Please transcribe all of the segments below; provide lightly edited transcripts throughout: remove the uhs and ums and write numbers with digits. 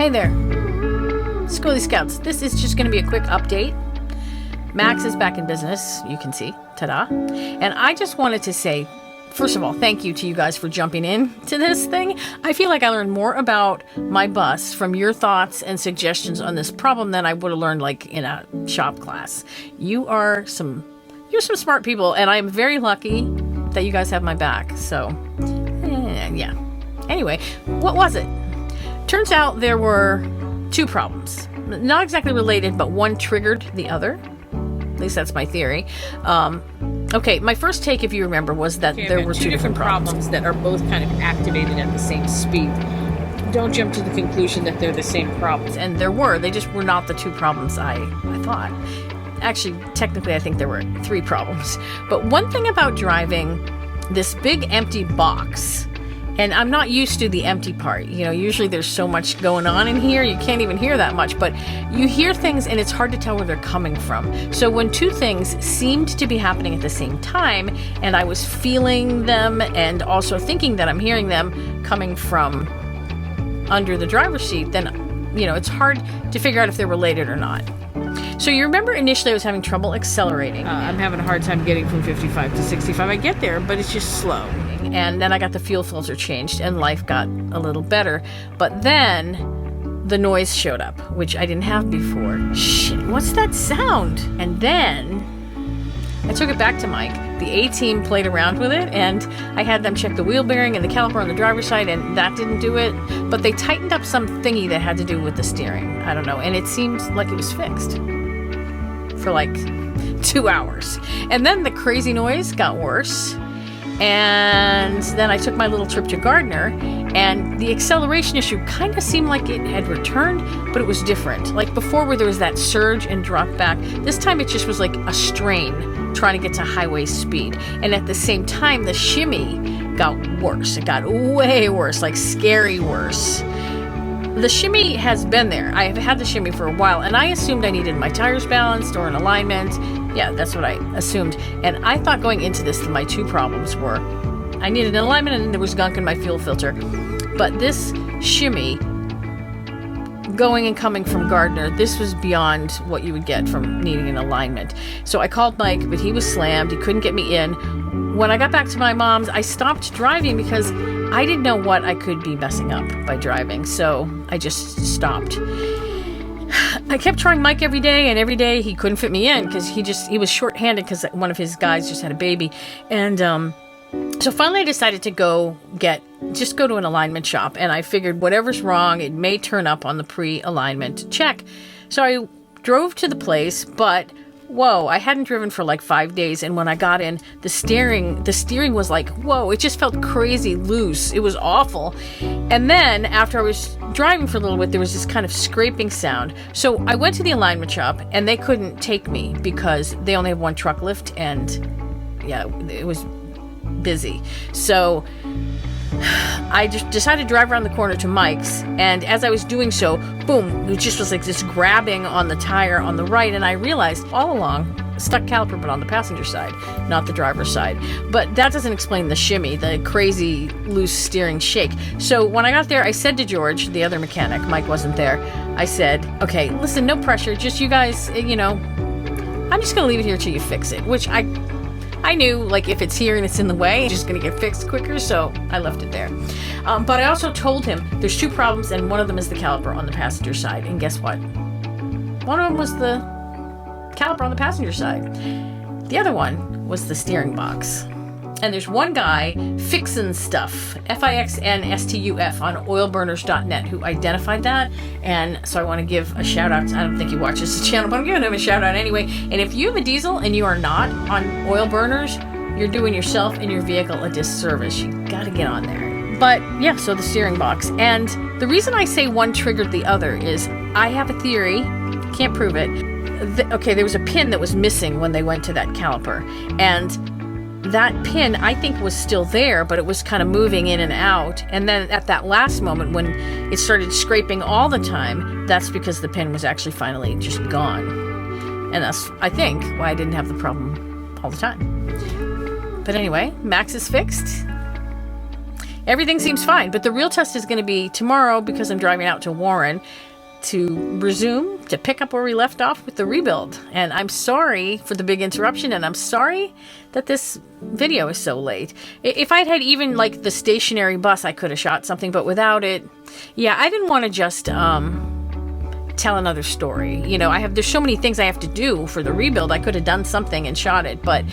Hey there, Schoolie Scouts. This is just going to be a quick update. Max is back in business, you can see, ta-da. And I just wanted to say, first of all, thank you to you guys for jumping in to this thing. I feel like I learned more about my bus from your thoughts and suggestions on this problem than I would have learned like in a shop class. You're some smart people, and I'm very lucky that you guys have my back. So, yeah. Anyway, what was it? Turns out there were two problems. Not exactly related, but one triggered the other. At least that's my theory. Okay, my first take, if you remember, was that there were two different problems that are both kind of activated at the same speed. Don't jump to the conclusion that they're the same problems. And there were. They just were not the two problems I thought. Actually, technically, I think there were three problems. But one thing about driving this big empty box, and I'm not used to the empty part. You know, usually there's so much going on in here, you can't even hear that much, but you hear things and it's hard to tell where they're coming from. So when two things seemed to be happening at the same time, and I was feeling them and also thinking that I'm hearing them coming from under the driver's seat, then, you know, it's hard to figure out if they're related or not. So you remember initially I was having trouble accelerating. I'm having a hard time getting from 55 to 65. I get there, but it's just slow. And then I got the fuel filter changed and life got a little better. But then the noise showed up, which I didn't have before. Shit, what's that sound? And then I took it back to Mike. The A-team played around with it, and I had them check the wheel bearing and the caliper on the driver's side, and that didn't do it. But they tightened up some thingy that had to do with the steering. I don't know. And it seemed like it was fixed for like 2 hours. And then the crazy noise got worse. And then I took my little trip to Gardner, and the acceleration issue kind of seemed like it had returned, but it was different. Like before, where there was that surge and drop back, this time it just was like a strain trying to get to highway speed. And at the same time, the shimmy got worse. It got way worse, like scary worse. The shimmy has been there. I've had the shimmy for a while, and I assumed I needed my tires balanced or an alignment. Yeah, that's what I assumed. And I thought going into this that my two problems were I needed an alignment and there was gunk in my fuel filter. But this shimmy, going and coming from Gardner, this was beyond what you would get from needing an alignment. So I called Mike, but he was slammed. He couldn't get me in. When I got back to my mom's, I stopped driving because I didn't know what I could be messing up by driving. So I just stopped. I kept trying Mike every day, and every day he couldn't fit me in because he was short-handed because one of his guys just had a baby. And so finally I decided to go to an alignment shop, and I figured whatever's wrong, it may turn up on the pre-alignment check. So I drove to the place, but whoa, I hadn't driven for like 5 days, and when I got in, the steering was like, whoa, it just felt crazy loose. It was awful. And then after I was driving for a little bit, there was this kind of scraping sound. So I went to the alignment shop, and they couldn't take me because they only have one truck lift, and yeah, it was busy. So I just decided to drive around the corner to Mike's, and as I was doing so, boom, it just was like this grabbing on the tire on the right, and I realized all along, stuck caliper, but on the passenger side, not the driver's side. But that doesn't explain the shimmy, the crazy loose steering shake. So when I got there, I said to George, the other mechanic, Mike wasn't there, I said, okay, listen, no pressure, just you guys, you know, I'm just going to leave it here till you fix it, which I knew, like, if it's here and it's in the way, it's just going to get fixed quicker, so I left it there. But I also told him there's two problems, and one of them is the caliper on the passenger side. And guess what? One of them was the caliper on the passenger side. The other one was the steering box. And there's one guy fixing stuff, FIXNSTUF, on oilburners.net, who identified that. And so I want to give a shout out. I don't think he watches the channel, but I'm giving him a shout out anyway. And if you have a diesel and you are not on oil burners, you're doing yourself and your vehicle a disservice. You got to get on there. But yeah, so the steering box. And the reason I say one triggered the other is I have a theory, can't prove it. Okay, there was a pin that was missing when they went to that caliper. And that pin, I think, was still there, but it was kind of moving in and out. And then at that last moment, when it started scraping all the time, that's because the pin was actually finally just gone. And that's, I think, why I didn't have the problem all the time. But anyway, Max is fixed. everything seems fine. But the real test is going to be tomorrow, because I'm driving out to Warren to resume, to pick up where we left off with the rebuild. And I'm sorry for the big interruption, and I'm sorry that this video is so late. If I'd had even like the stationary bus, I could have shot something, but without it, yeah, I didn't want to just tell another story. You know, there's so many things I have to do for the rebuild. I could have done something and shot it, but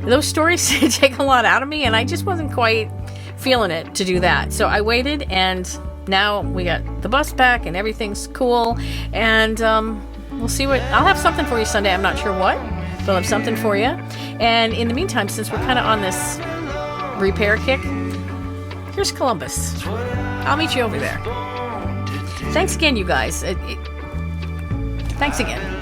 those stories take a lot out of me, and I just wasn't quite feeling it to do that. So I waited, and now we got the bus back and everything's cool, and we'll see what I'll have something for you Sunday. I'm not sure what, but I'll have something for you. And in the meantime, since we're kind of on this repair kick, here's Columbus. I'll meet you over there. Thanks again, you guys. Thanks again.